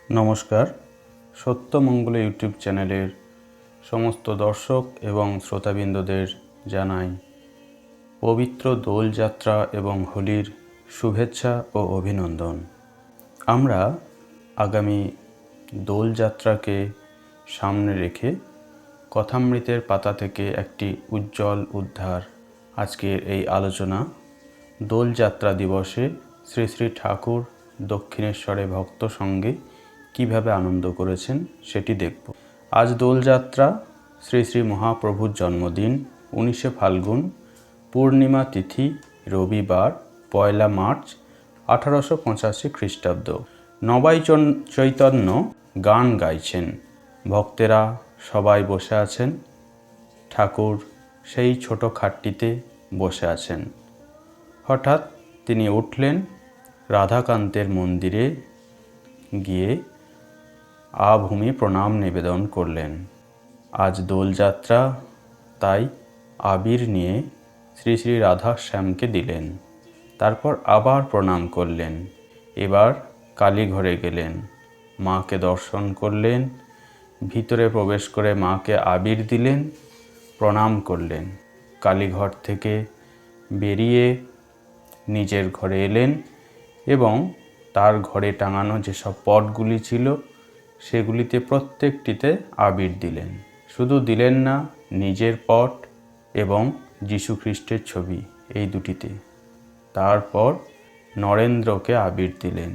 নমস্কার, সত্যমঙ্গল ইউটিউব চ্যানেলের সমস্ত দর্শক এবং শ্রোতাবৃন্দদের জানাই পবিত্র দোলযাত্রা এবং হোলির শুভেচ্ছা ও অভিনন্দন। আমরা আগামী দোলযাত্রাকে সামনে রেখে কথামৃতের পাতা থেকে একটি উজ্জ্বল উদ্ধার আজকের এই আলোচনা। দোলযাত্রা দিবসে শ্রী শ্রী ঠাকুর দক্ষিণেশ্বরে ভক্ত সঙ্গে কীভাবে আনন্দ করেছেন সেটি দেখব। আজ দোলযাত্রা, শ্রী শ্রী মহাপ্রভুর জন্মদিন 19শে ফাল্গুন, পূর্ণিমা তিথি, রবিবার, 1 মার্চ 1885 খ্রিস্টাব্দ। নবাই চৈতন্য গান গাইছেন, ভক্তেরা সবাই বসে আছেন। ঠাকুর সেই ছোট খাটটিতে বসে আছেন। হঠাৎ তিনি উঠলেন, রাধাকান্তের মন্দিরে গিয়ে আভূমি প্রণাম নিবেদন করলেন। আজ দোলযাত্রা, তাই আবির নিয়ে শ্রী শ্রী রাধাশ্যামকে দিলেন। তারপর আবার প্রণাম করলেন। এবার কালীঘরে গেলেন, মাকে দর্শন করলেন, ভিতরে প্রবেশ করে মাকে আবির দিলেন, প্রণাম করলেন। কালীঘর থেকে বেরিয়ে নিজের ঘরে এলেন এবং তার ঘরে টাঙানো যেসব পটগুলি ছিল সেগুলিতে প্রত্যেকটিতে আবির দিলেন। শুধু দিলেন না, নিজের পট এবং যীশুখ্রিস্টের ছবি, এই দুটিতে। তারপর নরেন্দ্রকে আবির দিলেন,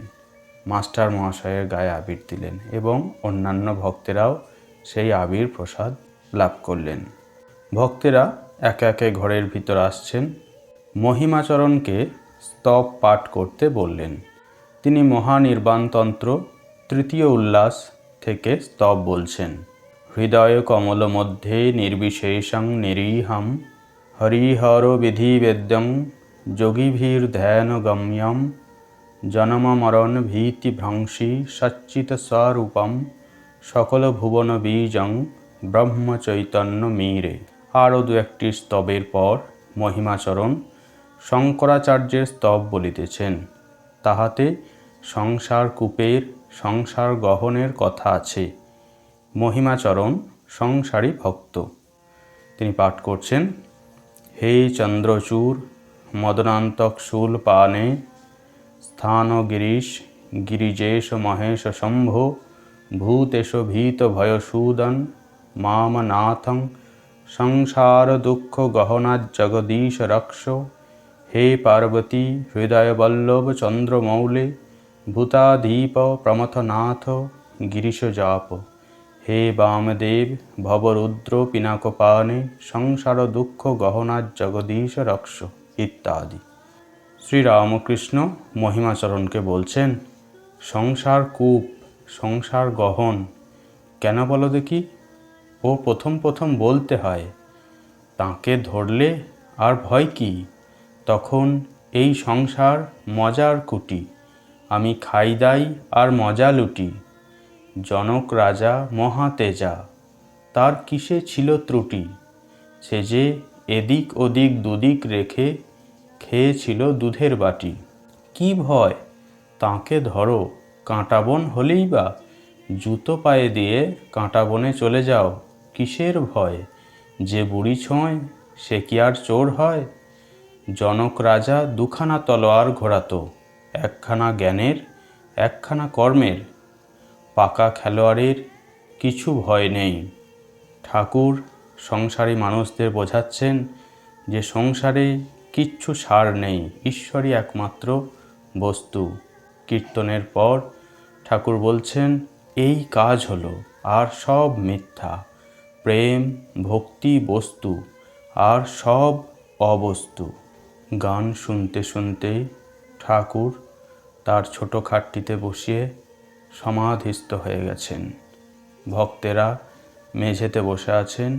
মাস্টার মহাশয়ের গায়ে আবির দিলেন এবং অন্যান্য ভক্তেরাও সেই আবির প্রসাদ লাভ করলেন। ভক্তেরা একে একে ঘরের ভিতর আসছেন। মহিমাচরণকে স্তব পাঠ করতে বললেন। তিনি মহানির্বাণতন্ত্র 3য় উল্লাস থেকে স্তব বলছেন। হৃদয় কমল মধ্যে নির্বিশেষং নিরীহম হরিহর বিধিবেদ্যং যোগীভীর ধ্যান গম্যম জনম মরণ ভীতি ভ্রংশী সচ্চিত স্বরূপম সকল ভুবন বীজং ব্রহ্ম চৈতন্য মীরে। আরও দু একটি স্তবের পর মহিমাচরণ শঙ্করাচার্যের স্তব বলিতেছেন। তাহাতে সংসার কূপের সংসার গহনের কথা আছে। মহিমাচরণ সংসারী ভক্ত। তিনি পাঠ করছেন, হে চন্দ্রচূড় মদনান্তক শূল পানে স্থান গিরিশ গিরিজেশ মহেশ শম্ভো ভূতেশ ভীত ভয়সূদন মাম নাথং সংসার দুঃখ গহনা জগদীশ রক্ষ। হে পার্বতী হৃদয়বল্লভ চন্দ্রমৌলে ভূতাধীপ প্রমথনাথ গিরিশ জাপ। হে বামদেব ভবরুদ্র পিনাকপানে সংসার দুঃখ গহনা জগদীশ রক্ষ ইত্যাদি। শ্রীরামকৃষ্ণ মহিমাচরণকে বলছেন, সংসার কূপ, সংসার গহন কেন বলো দেখি? ও প্রথম প্রথম বলতে হয়, তাকে ধরলে আর ভয় কি? তখন এই সংসার মজার কুটি, আমি খাই দাই আর মজা লুটি। জনক রাজা মহাতেজা, তার কিসে ছিল ত্রুটি? সে যে এদিক ওদিক দুদিক রেখে খেয়েছিল দুধের বাটি। কি ভয়, তাকে ধরো, কাঁটাবন হলেই বা জুতো পায়ে দিয়ে কাঁটাবনে চলে যাও। কিসের ভয়? যে বুড়ি ছোঁয় সে কি আর চোর হয়? জনক রাজা দুখানা তলোয়ার ঘোরাতো, একখানা জ্ঞানের একখানা কর্মের। পাকা খেলোয়াড়ের কিছু ভয় নেই। ঠাকুর সংসারী মানুষদের বোঝাচ্ছেন যে সংসারে কিচ্ছু সার নেই, ঈশ্বরই একমাত্র বস্তু। কীর্তনের পর ঠাকুর বলছেন, এই কাজ হলো, আর সব মিথ্যা। প্রেম ভক্তি বস্তু, আর সব অবস্তু। গান শুনতে শুনতে ঠাকুর তার ছোট খাটটিতে বসিয়ে সমাধিস্থ হয়ে গেছেন। ভক্তেরা মেঝেতে বসে আছেন,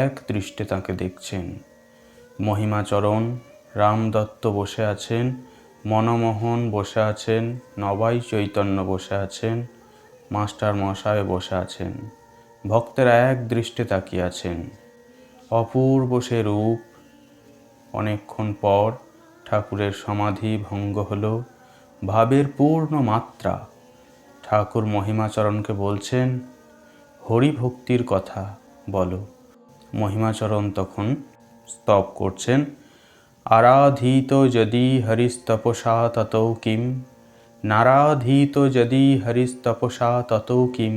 এক দৃষ্টে তাঁকে দেখছেন। মহিমাচরণ, রামদত্ত বসে আছেন, মনমোহন বসে আছেন, নবাই চৈতন্য বসে আছেন, মাস্টার মশায় বসে আছেন। ভক্তেরা এক দৃষ্টে তাকিয়ে আছেন। অপূর্ব সে রূপ। অনেকক্ষণ পর ঠাকুরের সমাধি ভঙ্গ হল। ভাবের পূর্ণ মাত্রা, ঠাকুর মহিমাচরণকে বলছেন, হরিভক্তির কথা বলো। মহিমাচরণ তখন স্তব করছেন, আরাধিত যদি হরিস্তপসা ততৌ কিম, নারাধিত যদি হরিস্তপসা ততৌ Kim,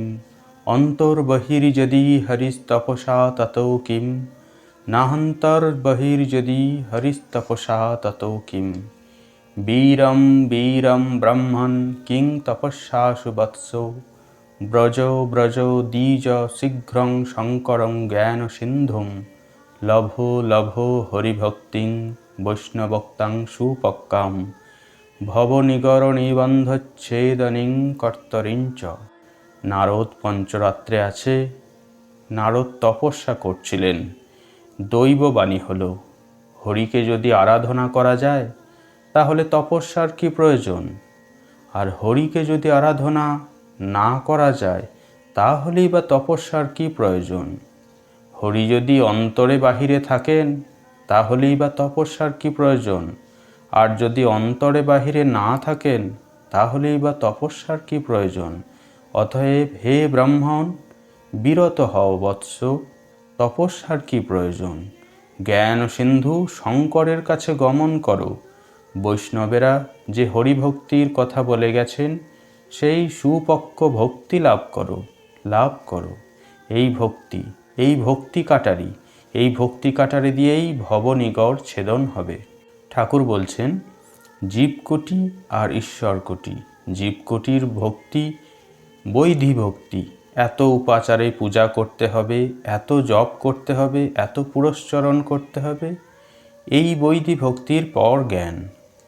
অন্তর্বহির্যদি হরিস্তপসা ততৌ Kim, নাহন্তর্বহির্যদি হরিস্তপসা ততৌ Kim, বীরম বীরম ব্রহ্মণ king তপস্যাসু বৎসো, Braj Braj দ্বিজ শীঘ্রং শঙ্করং জ্ঞান সিন্ধুম, লভ লভ হরিভক্তিং বৈষ্ণবক্তাং সুপক্কাম, ভবনিগরনিবন্ধচ্ছেদনিং কর্তরিঞ্চ। নারদ পঞ্চরাত্রে আছে, নারদ তপস্যা করছিলেন, দৈববাণী হলো, হরিকে যদি আরাধনা করা যায় তাহলে তপস্যার কি প্রয়োজন? আর হরিকে যদি আরাধনা না করা যায় তাহলেই বা তপস্যার কি প্রয়োজন? হরি যদি অন্তরে বাহিরে থাকেন তাহলেই বা তপস্যার কি প্রয়োজন? আর যদি অন্তরে বাহিরে না থাকেন তাহলেই বা তপস্যার কি প্রয়োজন? অতএব হে ব্রাহ্মণ, বিরত হও বৎস, তপস্যার কি প্রয়োজন? জ্ঞান সিন্ধু শঙ্করের কাছে গমন করো। বৈষ্ণবেরা যে হরিভক্তির কথা বলে গেছেন সেই সুপক্ক ভক্তি লাভ করো, লাভ করো। এই ভক্তি কাটারি, এই ভক্তি কাটারি দিয়েই ভবনিগর ছেদন হবে। ঠাকুর বলছেন, জীবকোটি আর ঈশ্বরকোটি। জীবকোটির ভক্তি বৈধি ভক্তি, এত উপাচারে পূজা করতে হবে, এত জপ করতে হবে, এত পুরস্চরণ করতে হবে। এই বৈধি ভক্তির পর জ্ঞান,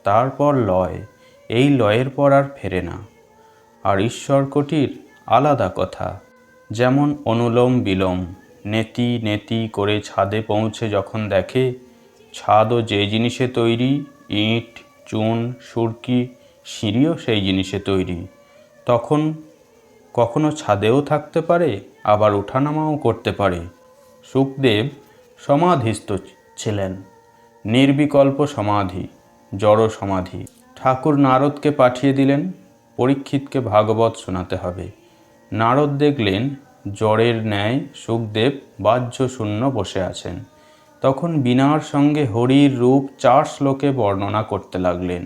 তারপর লয়, এই লয়ের পর আর ফেরে না। আর ঈশ্বরকোটির আলাদা কথা, যেমন অনুলোম বিলোম, নেতি নেতি করে ছাদে পৌঁছে যখন দেখে ছাদও যে জিনিসে তৈরি, ইট চুন সুরকি সিঁড়িও সেই জিনিসে তৈরি, তখন কখনো ছাদেও থাকতে পারে, আবার ওঠানামাও করতে পারে। শুকদেব সমাধিস্থ ছিলেন, নির্বিকল্প সমাধি, জড় সমাধি। ঠাকুর নারদকে পাঠিয়ে দিলেন, পরীক্ষিতকে ভাগবত শোনাতে হবে। নারদ দেখলেন জড়ের ন্যায় শুকদেব বাহ্য শূন্য বসে আছেন। তখন বীণার সঙ্গে হরির রূপ 4 শ্লোকে বর্ণনা করতে লাগলেন।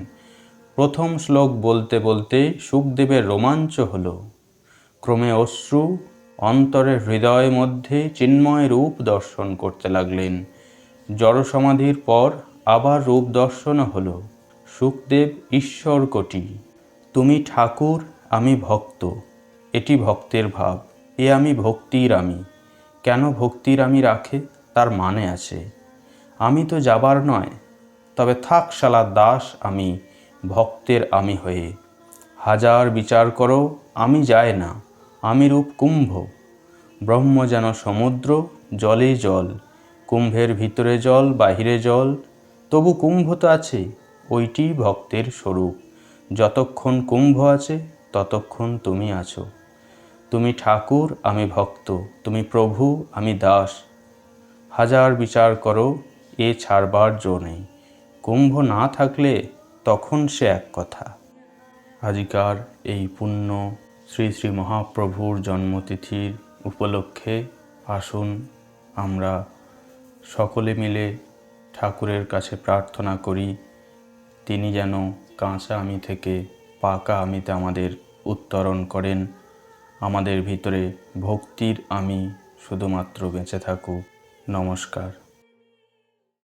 প্রথম শ্লোক বলতে বলতে শুকদেবের রোমাঞ্চ হলো। ক্রমে অশ্রু অন্তরের হৃদয় মধ্যে চিন্ময় রূপ দর্শন করতে লাগলেন। জড় সমাধির পর আবার রূপ দর্শনও হলো। শুকদেব ঈশ্বরকোটি, তুমি ঠাকুর, আমি ভক্ত, এটি ভক্তের ভাব। এ আমি ভক্তির আমি। কেন ভক্তির আমি রাখে? তার মানে আছে। আমি তো যাবার নয়, তবে থাক শালা দাস আমি, ভক্তের আমি হয়ে। হাজার বিচার করো, আমি যায় না, আমি রূপ কুম্ভ। ব্রহ্ম যেন সমুদ্র, জলে জল, কুম্ভের ভিতরে জল বাহিরে জল, তবু কুম্ভ তো আছে, ওইটি ভক্তের স্বরূপ। যতক্ষণ কুম্ভ আছে ততক্ষণ তুমি আছো। তুমি ঠাকুর, আমি ভক্ত, তুমি প্রভু, আমি দাস। হাজার বিচার করো, এ ছাড়বার জো নেই। কুম্ভ না থাকলে তখন সে এক কথা। আজিকার এই পুণ্য শ্রী শ্রী মহাপ্রভুর জন্মতিথির উপলক্ষে আসুন আমরা সকলে মিলে ঠাকুরের কাছে প্রার্থনা করি, তিনি যেন কাঁচা আমি থেকে পাকা আমিতে আমাদের উত্তরণ করেন। আমাদের ভিতরে ভক্তির আমি শুধুমাত্র বেঁচে থাকুক। নমস্কার।